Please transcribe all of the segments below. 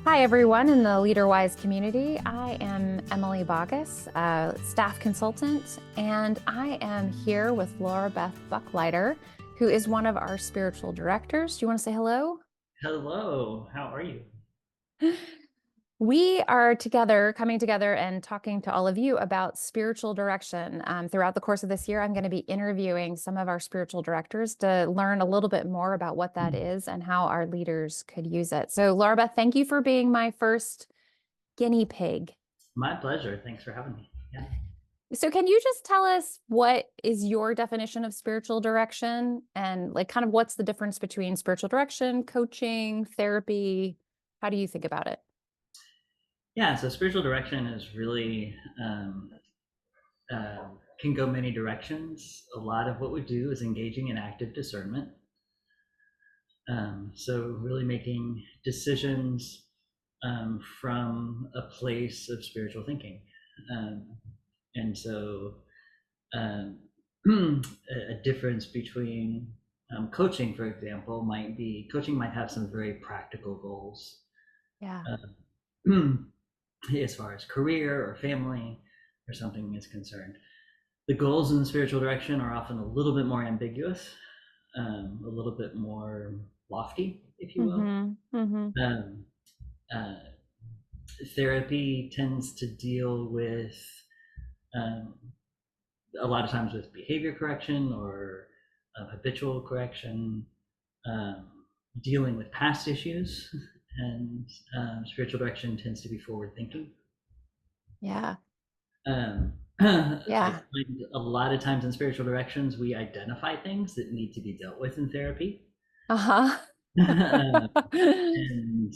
Hi, everyone in the LeaderWise community. I am Emily Bogus, staff consultant, and I am here with Laura Beth Bucklighter, who is one of our spiritual directors. Do you want to say hello? Hello, how are you? We are coming together and talking to all of you about spiritual direction. Throughout the course of this year, I'm going to be interviewing some of our spiritual directors to learn a little bit more about what that is and how our leaders could use it. So, Laura Beth, thank you for being my first guinea pig. My pleasure. Thanks for having me. Yeah. So can you just tell us what is your definition of spiritual direction and like kind of what's the difference between spiritual direction, coaching, therapy? How do you think about it? Yeah, so spiritual direction is really can go many directions. A lot of what we do is engaging in active discernment. So really making decisions from a place of spiritual thinking. Um, and so um, a difference between coaching, for example, might be coaching might have some very practical goals. Yeah. As far as career or family or something is concerned. The goals in the spiritual direction are often a little bit more ambiguous, a little bit more lofty, if you will. Mm-hmm. Mm-hmm. Um, uh, Therapy tends to deal with um, a lot of times with behavior correction or habitual correction, dealing with past issues, and spiritual direction tends to be forward thinking. Yeah. I Yeah. find a lot of times in spiritual directions, we identify things that need to be dealt with in therapy. Uh-huh. and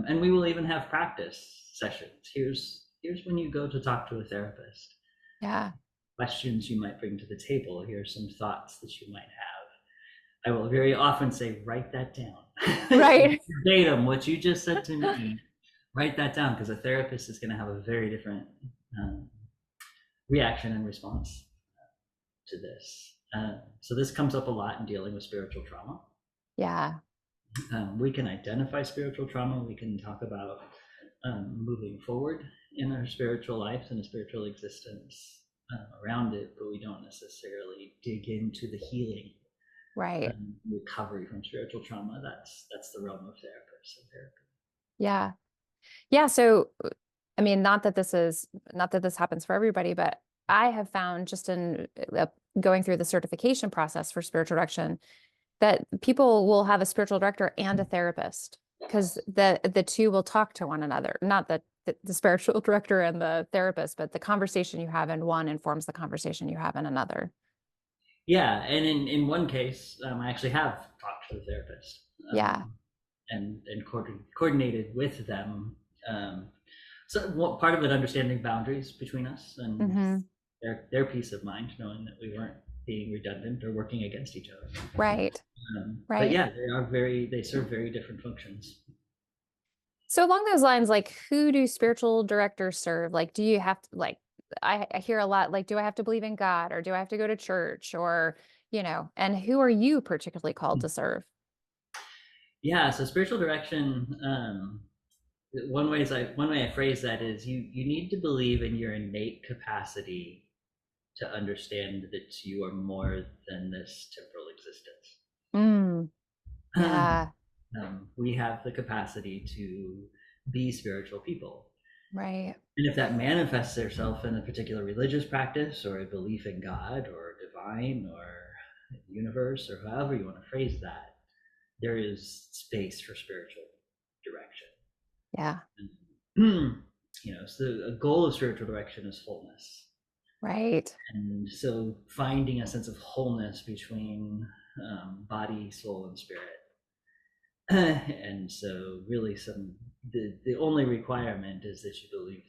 and we will even have practice sessions. Here's when you go to talk to a therapist. Yeah. Questions you might bring to the table. Here are some thoughts that you might have. I will very often say, write that down. Right. Verbatim, what you just said to me, write that down, because a therapist is going to have a very different um, reaction and response to this. So this comes up a lot in dealing with spiritual trauma. Yeah. We can identify spiritual trauma. We can talk about moving forward in our spiritual life and a spiritual existence around it, but we don't necessarily dig into the healing Right. recovery from spiritual trauma. That's the realm of therapists and therapy. Yeah. Yeah. So, I mean, not that this happens for everybody, but I have found just in going through the certification process for spiritual direction that people will have a spiritual director and a therapist because the two will talk to one another. Not the spiritual director and the therapist, but the conversation you have in one informs the conversation you have in another. Yeah, and in one case, I actually have talked to the therapist Yeah. and coordinated with them. So what, part of it, understanding boundaries between us and Hmm. their peace of mind, knowing that we weren't being redundant or working against each other. Right. But Right. yeah, they serve very different functions. So along those lines, like who do spiritual directors serve? Like, do you have to like I hear a lot like, do I have to believe in God or do I have to go to church or, and who are you particularly called to serve? Yeah, so spiritual direction. One way I phrase that is you need to believe in your innate capacity to understand that you are more than this temporal existence. Mm, yeah. We have the capacity to be spiritual people. Right. And if that manifests itself in a particular religious practice or a belief in God or divine or universe or however you want to phrase that, there is space for spiritual direction. Yeah. So a goal of spiritual direction is wholeness. Right. And so finding a sense of wholeness between body, soul, and spirit. And so really the only requirement is that you believe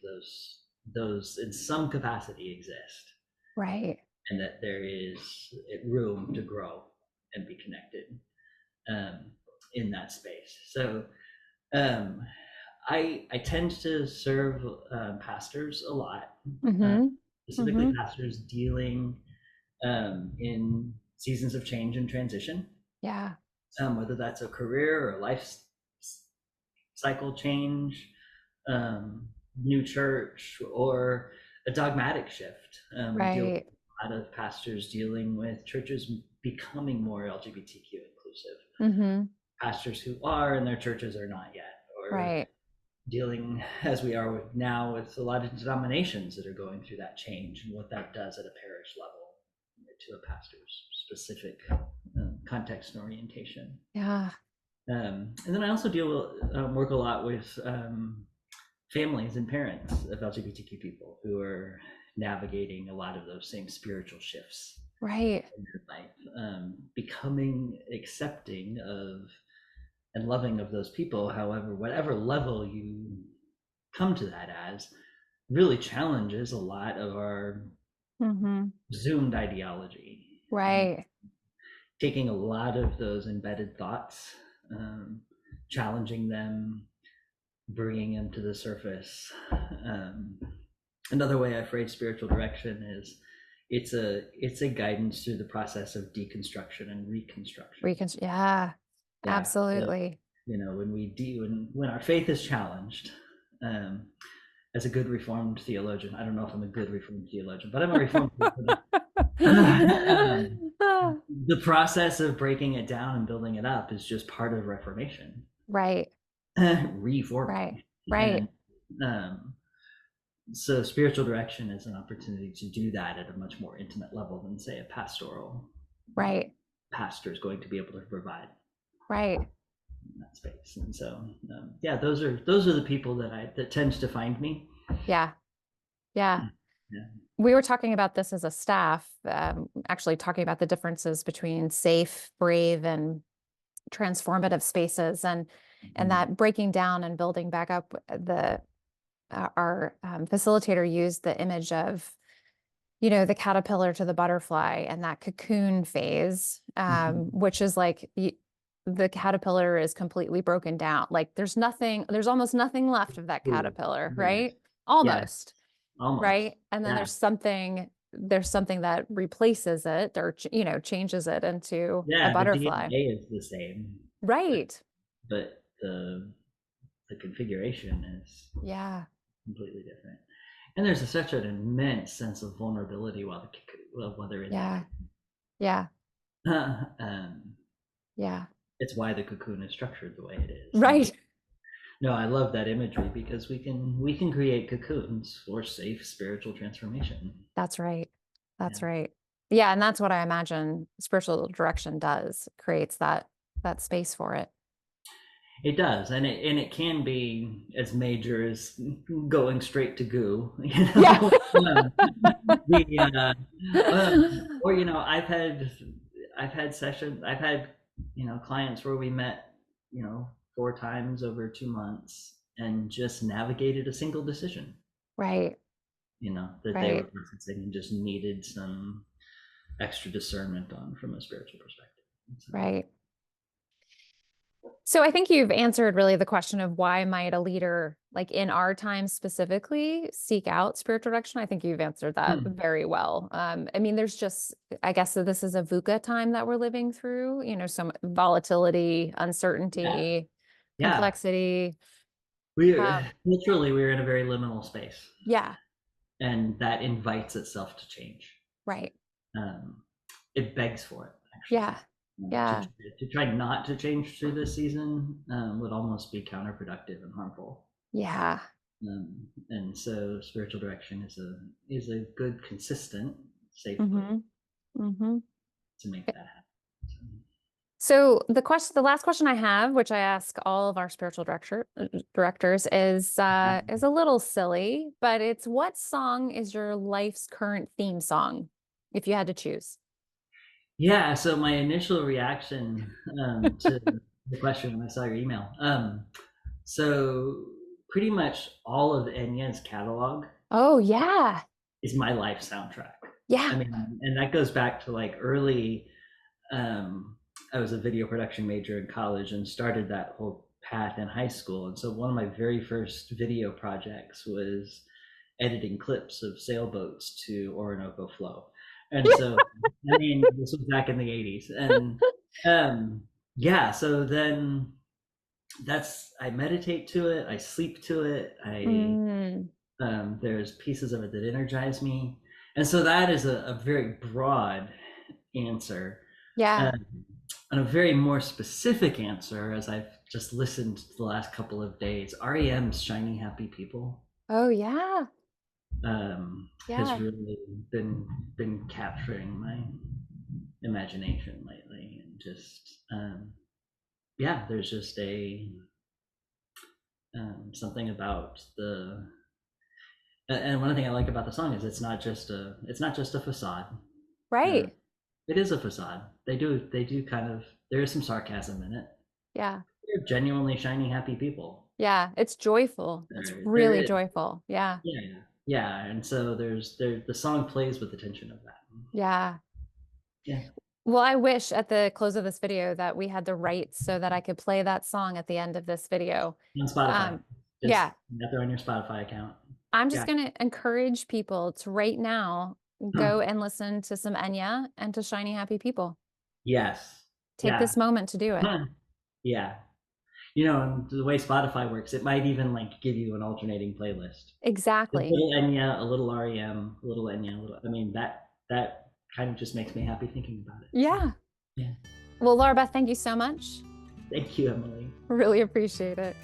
those in some capacity exist Right. and that there is room to grow and be connected um, in that space. So um, I tend to serve pastors a lot, uh, Mm-hmm. specifically Mm-hmm. pastors dealing in seasons of change and transition, Yeah. whether that's a career or a life cycle change, new church, or a dogmatic shift. We deal with Right. a lot of pastors dealing with churches becoming more LGBTQ inclusive, Mm-hmm. pastors who are and their churches are not yet, or Right. dealing as we are with now with a lot of denominations that are going through that change and what that does at a parish level to a pastor's specific context and orientation. Yeah. And then I also work a lot with families and parents of LGBTQ people who are navigating a lot of those same spiritual shifts Right. in their life, becoming accepting of and loving of those people. However, whatever level you come to that as, really challenges a lot of our Mm-hmm. zoomed ideology, and Right. taking a lot of those embedded thoughts, um, challenging them, bringing them to the surface. Um, Another way I phrase spiritual direction is it's a guidance through the process of deconstruction and reconstruction. Yeah. Yeah, so, Absolutely. when we do when our faith is challenged, um, as a good reformed theologian, I don't know if I'm a good reformed theologian, but I'm a reformed theologian. The process of breaking it down and building it up is just part of reformation, Right. Right. reforming. Right. And um, so spiritual direction is an opportunity to do that at a much more intimate level than, say, a pastoral Right. pastor is going to be able to provide Right. in that space. And so, yeah, those are the people that tends to find me. Yeah. Yeah. Yeah. We were talking about this as a staff, actually talking about the differences between safe, brave, and transformative spaces, and Mhm. that breaking down and building back up. Our facilitator used the image of, the caterpillar to the butterfly and that cocoon phase, which is like the caterpillar is completely broken down. Like there's almost nothing left of that Ooh, caterpillar, very nice. right? Yeah, Almost, almost. right? And then Yeah. there's something that replaces it, or changes it into a Yeah, the butterfly. DNA is the same, but Right. the configuration is Yeah. completely different. And there's such an immense sense of vulnerability while they're in that Yeah. Yeah. cocoon. Yeah. It's why the cocoon is structured the way it is. And Right. no, I love that imagery because we can create cocoons for safe spiritual transformation. That's right. Yeah. That's right. Yeah, and that's what I imagine spiritual direction does, creates that space for it. It does, and it can be as major as going straight to goo, Yeah. the or I've had sessions, I've had clients where we met 4 times over 2 months and just navigated a single decision, Right. that they were Right. processing and just needed some extra discernment on from a spiritual perspective. So, Right. So I think you've answered really the question of why might a leader, like in our time specifically, seek out spiritual direction. I think you've answered that hmm, very well. I mean, there's just, I guess that this is a VUCA time that we're living through, some volatility, yeah, uncertainty, yeah, complexity. we're Um, literally we're in a very liminal space, yeah, and that invites itself to change. right. Um, it begs for it, actually. Yeah. Yeah. To try not to change through this season would almost be counterproductive and harmful. Yeah. And so, spiritual direction is a good, consistent, safe place Mm-hmm. Mm-hmm. to make that happen. So the last question I have, which I ask all of our spiritual directors, is a little silly, but it's, what song is your life's current theme song, if you had to choose? Yeah. So my initial reaction to the question when I saw your email. So pretty much all of Enya's catalog Oh yeah, is my life soundtrack. I yeah, mean, and that goes back to like early. I was a video production major in college and started that whole path in high school. And so one of my very first video projects was editing clips of sailboats to Orinoco Flow. And so, I mean, this was back in the 80s. And yeah, so then I meditate to it, I sleep to it, Mm, there's pieces of it that energize me. And so that is a very broad answer. yeah. Um, and a very more specific answer, as I've just listened to the last couple of days, REM's Shiny Happy People Oh, yeah. has Yeah. really been capturing my imagination lately. And just, yeah, there's just something about and one thing I like about the song is it's not just a facade. Uh, Right. it is a facade. They do kind of, there is some sarcasm in it. Yeah. They're genuinely shiny, happy people. Yeah. It's joyful. It's There really is, joyful. Yeah. yeah, yeah, and so the song plays with the tension of that. Yeah. Yeah, Well, I wish at the close of this video that we had the rights so that I could play that song at the end of this video. on Spotify, Um, just yeah, throw in your Spotify account. I'm just Yeah, going to encourage people to right now go and listen to some Enya and to Shiny Happy People. yes, Take yeah, this moment to do it. yeah. And the way Spotify works, it might even like give you an alternating playlist. A Exactly. little Enya, a little REM, a little Enya, a little, I mean, that kind of just makes me happy thinking about it. So, Yeah. yeah. Well, Laura Beth, thank you so much. Thank you, Emily. Really appreciate it.